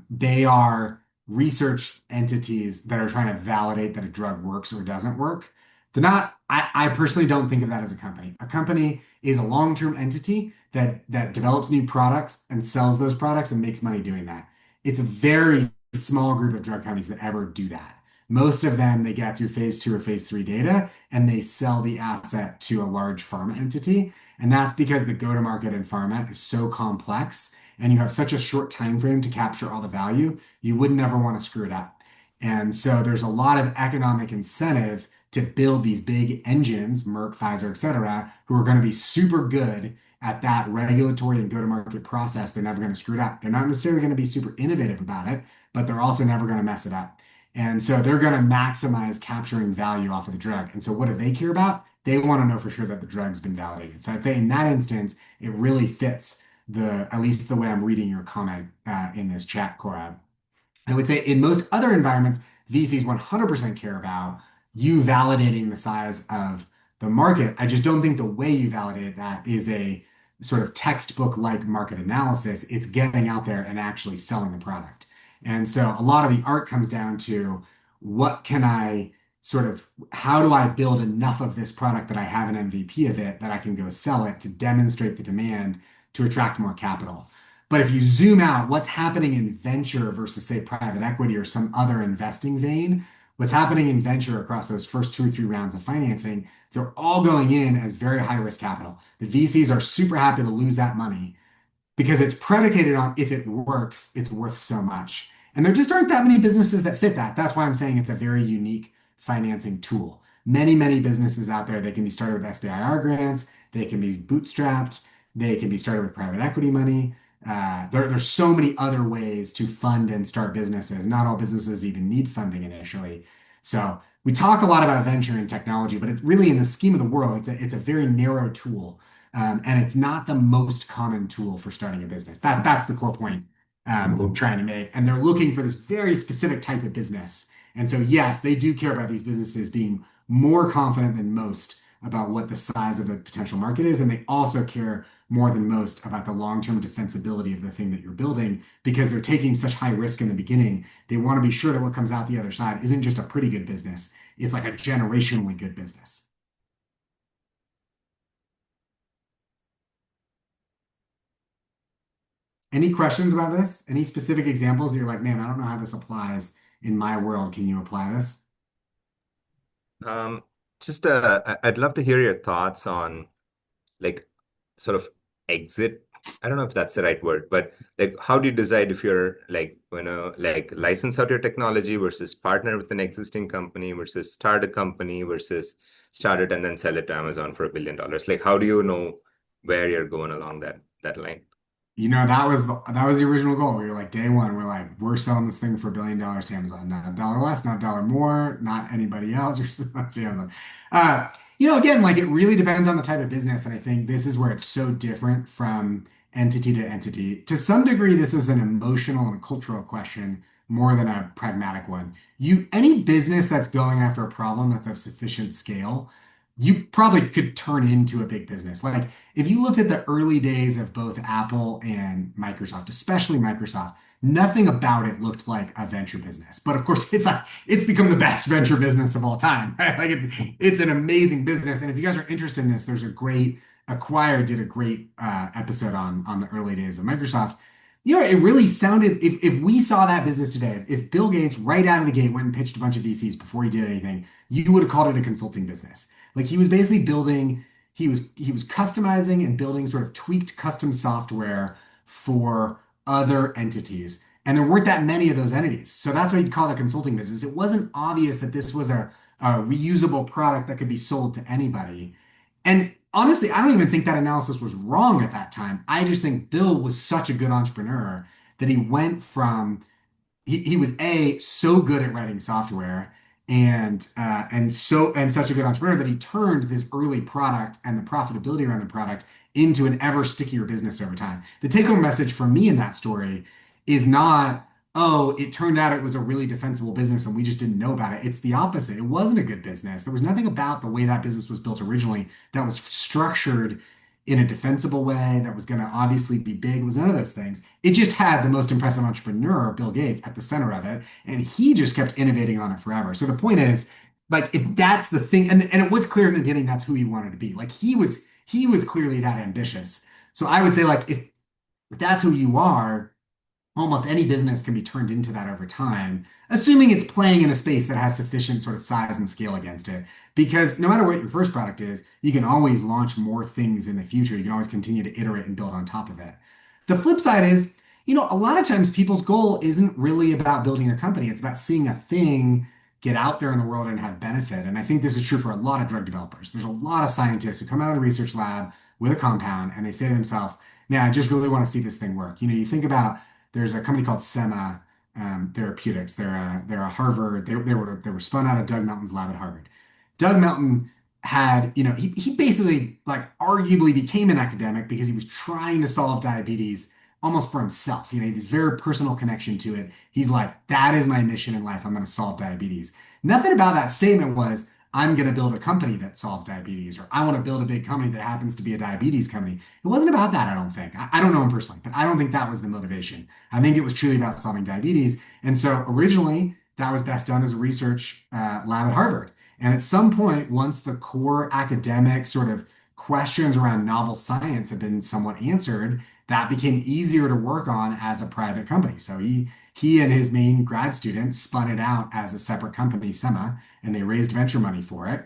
They are research entities that are trying to validate that a drug works or doesn't work. They're not, I personally don't think of that as a company. A company is a long-term entity that develops new products and sells those products and makes money doing that. It's a very small group of drug companies that ever do that. Most of them, they get through phase 2 or phase 3 data and they sell the asset to a large pharma entity. And that's because the go-to-market in pharma is so complex and you have such a short time frame to capture all the value, you would never want to screw it up. And so there's a lot of economic incentive to build these big engines, Merck, Pfizer, et cetera, who are going to be super good at that regulatory and go-to-market process. They're never going to screw it up. They're not necessarily going to be super innovative about it, but they're also never going to mess it up. And so they're going to maximize capturing value off of the drug. And so what do they care about? They want to know for sure that the drug's been validated. So I'd say in that instance, it really fits at least the way I'm reading your comment in this chat, Cora. I would say in most other environments, VCs 100% care about you validating the size of the market. I just don't think the way you validate that is a sort of textbook-like market analysis. It's getting out there and actually selling the product. And so a lot of the art comes down to how do I build enough of this product that I have an MVP of it that I can go sell it to demonstrate the demand to attract more capital. But if you zoom out, what's happening in venture versus, say, private equity or some other investing vein, what's happening in venture across those first 2 or 3 rounds of financing, they're all going in as very high risk capital. The VCs are super happy to lose that money because it's predicated on if it works, it's worth so much. And there just aren't that many businesses that fit that. That's why I'm saying it's a very unique financing tool. Many, many businesses out there, they can be started with SBIR grants, they can be bootstrapped, they can be started with private equity money. There's so many other ways to fund and start businesses. Not all businesses even need funding initially. So we talk a lot about venture and technology, but it really, in the scheme of the world, it's a very narrow tool. And it's not the most common tool for starting a business. That's the core point I'm trying to make. And they're looking for this very specific type of business. And so, yes, they do care about these businesses being more confident than most about what the size of the potential market is. And they also care more than most about the long-term defensibility of the thing that you're building because they're taking such high risk in the beginning. They want to be sure that what comes out the other side isn't just a pretty good business, it's like a generationally good business. Any questions about this? Any specific examples that you're like, man, I don't know how this applies in my world. Can you apply this? Um, just I'd love to hear your thoughts on like sort of exit. I don't know if that's the right word, but like how do you decide if you're like, like license out your technology versus partner with an existing company versus start a company versus start it and then sell it to Amazon for $1 billion? Like how do you know where you're going along that line? That was the original goal. We were like day one, we're selling this thing for $1 billion to Amazon, not a dollar less, not a dollar more, not anybody else. We're selling it to Amazon. Again, like it really depends on the type of business, and I think this is where it's so different from entity to entity. To some degree, this is an emotional and a cultural question more than a pragmatic one. Any business that's going after a problem that's of sufficient scale, you probably could turn into a big business. Like if you looked at the early days of both Apple and Microsoft, especially Microsoft, nothing about it looked like a venture business. But of course, it's become the best venture business of all time, right? Like it's an amazing business. And if you guys are interested in this, there's a great Acquire did a great episode on the early days of Microsoft. It really sounded if we saw that business today, if Bill Gates right out of the gate went and pitched a bunch of VCs before he did anything, you would have called it a consulting business. Like he was basically building, he was customizing and building sort of tweaked custom software for other entities. And there weren't that many of those entities. So that's why you'd call it a consulting business. It wasn't obvious that this was a reusable product that could be sold to anybody. And honestly, I don't even think that analysis was wrong at that time. I just think Bill was such a good entrepreneur that he went from he was so good at writing software and such a good entrepreneur that he turned this early product and the profitability around the product into an ever stickier business over time. The take home message for me in that story is not, oh, it turned out it was a really defensible business and we just didn't know about it. It's the opposite. It wasn't a good business. There was nothing about the way that business was built originally that was structured in a defensible way that was going to obviously be big. It was none of those things. It just had the most impressive entrepreneur, Bill Gates, at the center of it, and he just kept innovating on it forever. So the point is, like, if that's the thing, and it was clear in the beginning that's who he wanted to be. Like he was clearly that ambitious. So I would say, like, if that's who you are, almost any business can be turned into that over time, assuming it's playing in a space that has sufficient sort of size and scale against it. Because no matter what your first product is, you can always launch more things in the future. You can always continue to iterate and build on top of it. The flip side is, a lot of times people's goal isn't really about building a company. It's about seeing a thing get out there in the world and have benefit. And I think this is true for a lot of drug developers. There's a lot of scientists who come out of the research lab with a compound and they say to themselves, man, I just really want to see this thing work. You think about there's a company called Sema Therapeutics. They're a Harvard. They were spun out of Doug Melton's lab at Harvard. Doug Melton had, he basically like arguably became an academic because he was trying to solve diabetes almost for himself. He had this very personal connection to it. He's like, that is my mission in life. I'm going to solve diabetes. Nothing about that statement was, I'm going to build a company that solves diabetes, or I want to build a big company that happens to be a diabetes company. It wasn't about that, I don't think. I don't know him personally, but I don't think that was the motivation. I think it was truly about solving diabetes. And so originally, that was best done as a research lab at Harvard. And at some point, once the core academic sort of questions around novel science had been somewhat answered, that became easier to work on as a private company. So he and his main grad student spun it out as a separate company, Sema, and they raised venture money for it.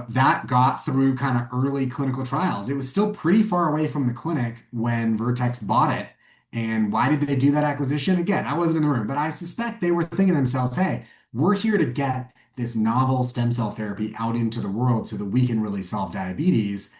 That got through kind of early clinical trials. It was still pretty far away from the clinic when Vertex bought it. And why did they do that acquisition? Again, I wasn't in the room, but I suspect they were thinking to themselves, hey, we're here to get this novel stem cell therapy out into the world so that we can really solve diabetes.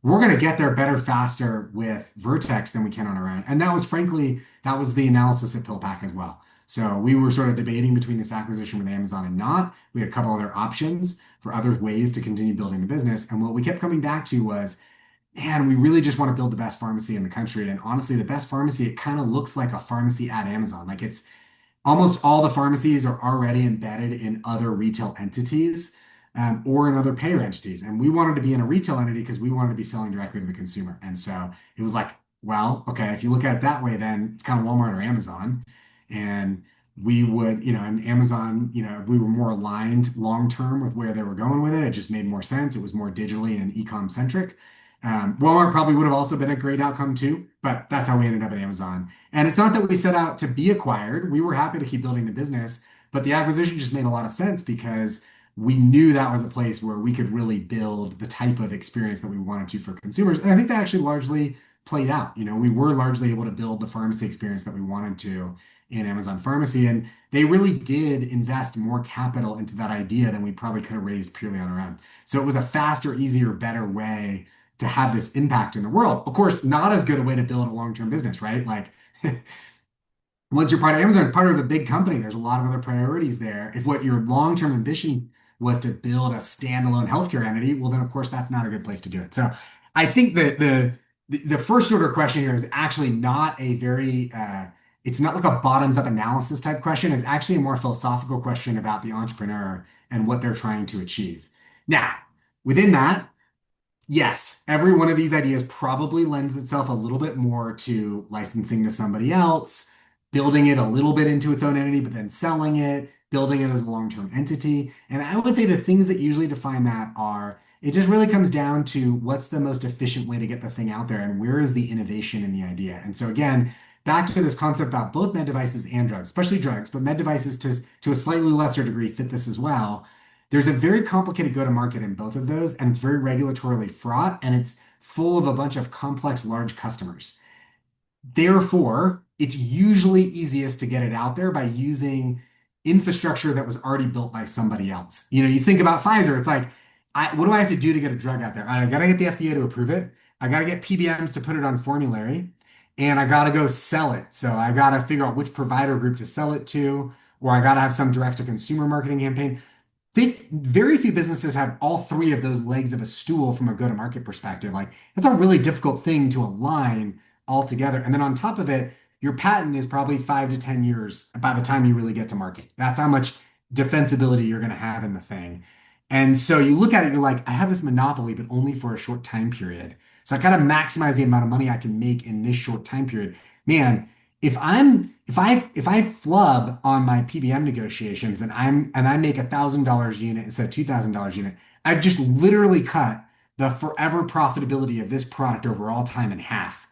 We're going to get there better, faster with Vertex than we can on our own. And that was the analysis at PillPack as well. So we were sort of debating between this acquisition with Amazon and not. We had a couple other options for other ways to continue building the business. And what we kept coming back to was, man, we really just want to build the best pharmacy in the country. And honestly, the best pharmacy, it kind of looks like a pharmacy at Amazon. Like almost all the pharmacies are already embedded in other retail entities. or in other payer entities. And we wanted to be in a retail entity because we wanted to be selling directly to the consumer. And so it was like, well, okay, if you look at it that way, then it's kind of Walmart or Amazon. And we would, and Amazon, we were more aligned long term with where they were going with it. It just made more sense. It was more digitally and e-com centric. Walmart probably would have also been a great outcome too, but that's how we ended up at Amazon. And it's not that we set out to be acquired. We were happy to keep building the business, but the acquisition just made a lot of sense because we knew that was a place where we could really build the type of experience that we wanted to for consumers. And I think that actually largely played out. We were largely able to build the pharmacy experience that we wanted to in Amazon Pharmacy. And they really did invest more capital into that idea than we probably could have raised purely on our own. So it was a faster, easier, better way to have this impact in the world. Of course, not as good a way to build a long-term business, right? Like once you're part of Amazon, part of a big company, there's a lot of other priorities there. If what your long-term ambition was to build a standalone healthcare entity, well, then of course that's not a good place to do it. So I think that the first order question here is actually not a very it's not like a bottoms-up analysis type question. It's actually a more philosophical question about the entrepreneur and what they're trying to achieve. Now, within that, yes, every one of these ideas probably lends itself a little bit more to licensing to somebody else, building it a little bit into its own entity, but then selling it, building it as a long-term entity. And I would say the things that usually define that are, it just really comes down to what's the most efficient way to get the thing out there and where is the innovation in the idea. And so again, back to this concept about both med devices and drugs, especially drugs, but med devices to a slightly lesser degree fit this as well. There's a very complicated go-to-market in both of those, and it's very regulatorily fraught, and it's full of a bunch of complex, large customers. Therefore, it's usually easiest to get it out there by using infrastructure that was already built by somebody else. You think about Pfizer, it's like, what do I have to do to get a drug out there? I got to get the FDA to approve it. I got to get PBMs to put it on formulary, and I got to go sell it. So I got to figure out which provider group to sell it to, or I got to have some direct-to-consumer marketing campaign. Very few businesses have all three of those legs of a stool from a go-to-market perspective. Like, that's a really difficult thing to align all together. And then on top of it, your patent is probably 5 to 10 years by the time you really get to market. That's how much defensibility you're going to have in the thing. And so you look at it, you're like, I have this monopoly, but only for a short time period. So I kind of maximize the amount of money I can make in this short time period. Man, if I flub on my PBM negotiations and I make $1,000 unit instead of $2,000 unit, I've just literally cut the forever profitability of this product over all time in half.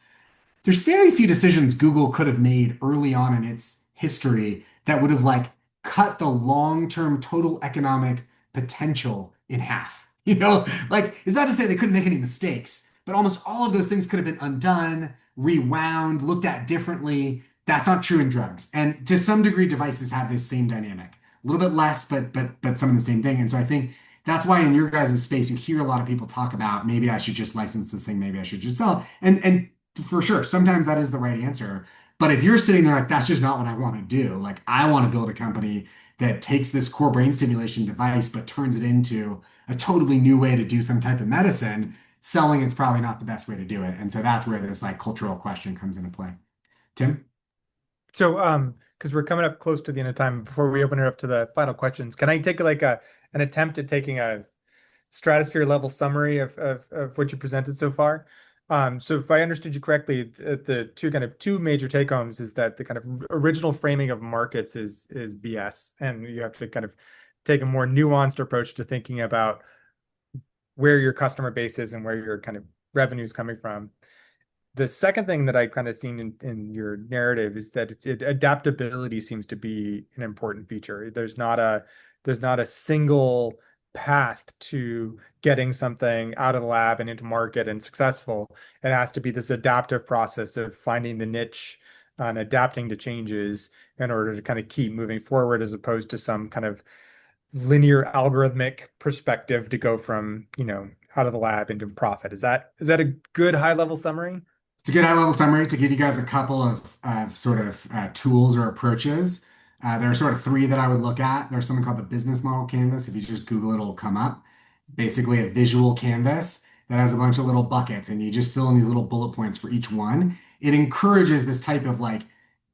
There's very few decisions Google could have made early on in its history that would have like cut the long-term total economic potential in half. Like it's not to say they couldn't make any mistakes, but almost all of those things could have been undone, rewound, looked at differently. That's not true in drugs. And to some degree, devices have this same dynamic. A little bit less, but some of the same thing. And so I think that's why in your guys' space, you hear a lot of people talk about maybe I should just license this thing, maybe I should just sell it. And for sure, sometimes that is the right answer. But if you're sitting there like, that's just not what I want to do. Like, I want to build a company that takes this core brain stimulation device, but turns it into a totally new way to do some type of medicine. Selling it's probably not the best way to do it. And so that's where this like cultural question comes into play. Tim? So, because we're coming up close to the end of time, before we open it up to the final questions, can I take like an attempt at taking a stratosphere level summary of what you presented so far? So if I understood you correctly, the two major take homes is that the kind of original framing of markets is BS, and you have to kind of take a more nuanced approach to thinking about where your customer base is and where your kind of revenue is coming from. The second thing that I've kind of seen in your narrative is that adaptability seems to be an important feature. There's not a single path to getting something out of the lab and into market and successful. It has to be this adaptive process of finding the niche and adapting to changes in order to kind of keep moving forward, as opposed to some kind of linear algorithmic perspective to go from, out of the lab into profit. Is that a good high level summary? It's a good high-level summary to give you guys a couple of sort of tools or approaches. There are sort of three that I would look at. There's something called the business model canvas. If you just Google it, it'll come up. Basically a visual canvas that has a bunch of little buckets, and you just fill in these little bullet points for each one. It encourages this type of like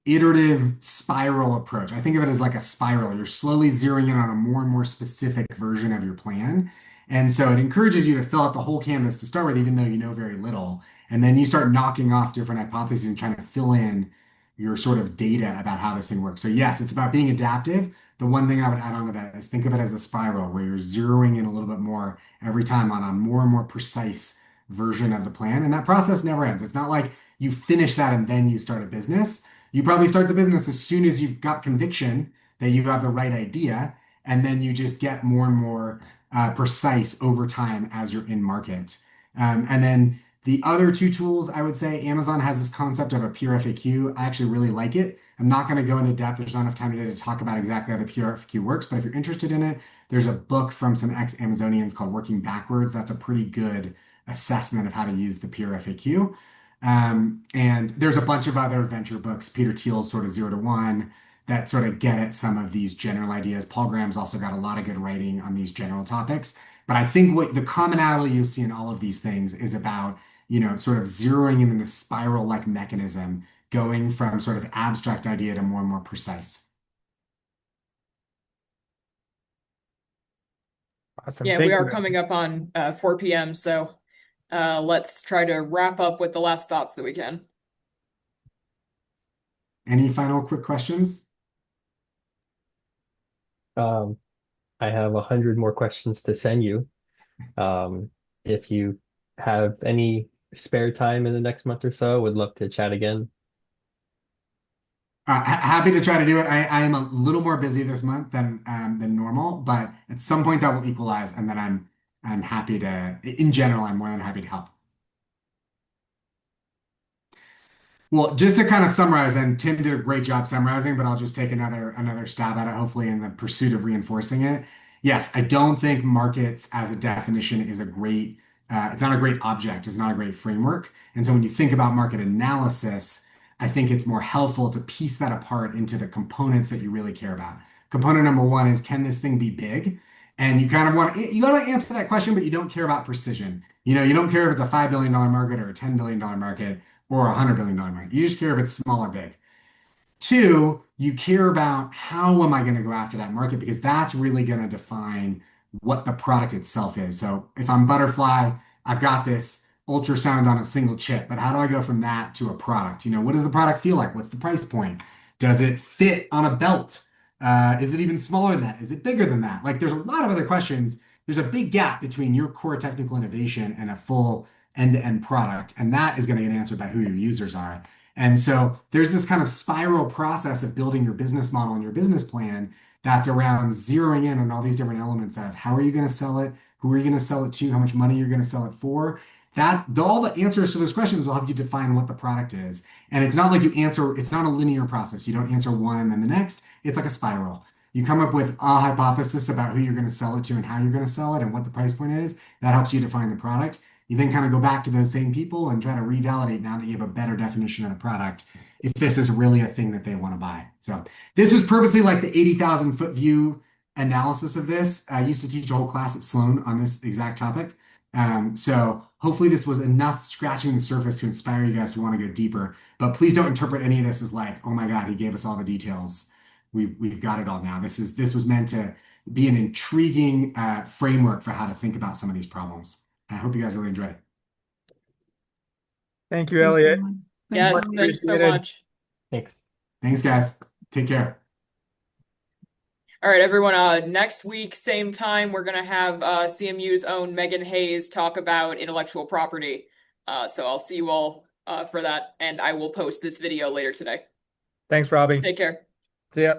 iterative spiral approach. I think of it as like a spiral. You're slowly zeroing in on a more and more specific version of your plan. And so it encourages you to fill out the whole canvas to start with, even though you know very little. And then you start knocking off different hypotheses and trying to fill in your sort of data about how this thing works. So yes, it's about being adaptive. The one thing I would add on to that is think of it as a spiral where you're zeroing in a little bit more every time on a more and more precise version of the plan. And that process never ends. It's not like you finish that and then you start a business. You probably start the business as soon as you've got conviction that you have the right idea, and then you just get more and more precise over time as you're in market. And then the other two tools, I would say Amazon has this concept of a peer FAQ. I actually really like it. I'm not going to go into depth. There's not enough time today to talk about exactly how the peer FAQ works, but if you're interested in it, there's a book from some ex-Amazonians called Working Backwards. That's a pretty good assessment of how to use the peer FAQ. And there's a bunch of other venture books, Peter Thiel's sort of 0 to 1, that sort of get at some of these general ideas. Paul Graham's also got a lot of good writing on these general topics. But I think what the commonality you see in all of these things is about, sort of zeroing in the spiral-like mechanism, going from sort of abstract idea to more and more precise. Awesome. Yeah, Thank we are you. coming up on 4 p.m. So let's try to wrap up with the last thoughts that we can. Any final quick questions? I have 100 more questions to send you. If you have any spare time in the next month or so, would love to chat again. Happy to try to do it. I am a little more busy this month than normal, but at some point that will equalize, and then I'm happy to. In general, I'm more than happy to help. Well, just to kind of summarize, then Tim did a great job summarizing, but I'll just take another stab at it, hopefully in the pursuit of reinforcing it. Yes, I don't think markets as a definition is a great. It's not a great object. It's not a great framework. And so when you think about market analysis, I think it's more helpful to piece that apart into the components that you really care about. Component number one is, can this thing be big? And you kind of you got to answer that question, but you don't care about precision. You don't care if it's a $5 billion market or a $10 billion market or a $100 billion market. You just care if it's small or big. Two, you care about how am I going to go after that market, because that's really going to define what the product itself is. So if I'm Butterfly, I've got this ultrasound on a single chip, but how do I go from that to a product? What does the product feel like? What's the price point? Does it fit on a belt? Is it even smaller than that? Is it bigger than that? Like, there's a lot of other questions. There's a big gap between your core technical innovation and a full end-to-end product, and that is going to get answered by who your users are. And so there's this kind of spiral process of building your business model and your business plan that's around zeroing in on all these different elements of how are you going to sell it, who are you going to sell it to, how much money you're going to sell it for. All the answers to those questions will help you define what the product is. And it's not like it's not a linear process. You don't answer one and then the next. It's like a spiral. You come up with a hypothesis about who you're going to sell it to and how you're going to sell it and what the price point is. That helps you define the product. You then kind of go back to those same people and try to revalidate, now that you have a better definition of the product, if this is really a thing that they want to buy. So this was purposely like the 80,000 foot view analysis of this. I used to teach a whole class at Sloan on this exact topic. So hopefully this was enough scratching the surface to inspire you guys to want to go deeper. But please don't interpret any of this as like, oh my God, he gave us all the details. We've got it all now. This was meant to be an intriguing framework for how to think about some of these problems. I hope you guys really enjoyed it. Thank you, Elliot. Yes, Much thanks so appreciated. much. Thanks. Thanks, guys. Take care. All right, everyone. Next week, same time, we're going to have CMU's own Megan Hayes talk about intellectual property. So I'll see you all for that, and I will post this video later today. Thanks, Robbie. Take care. See ya.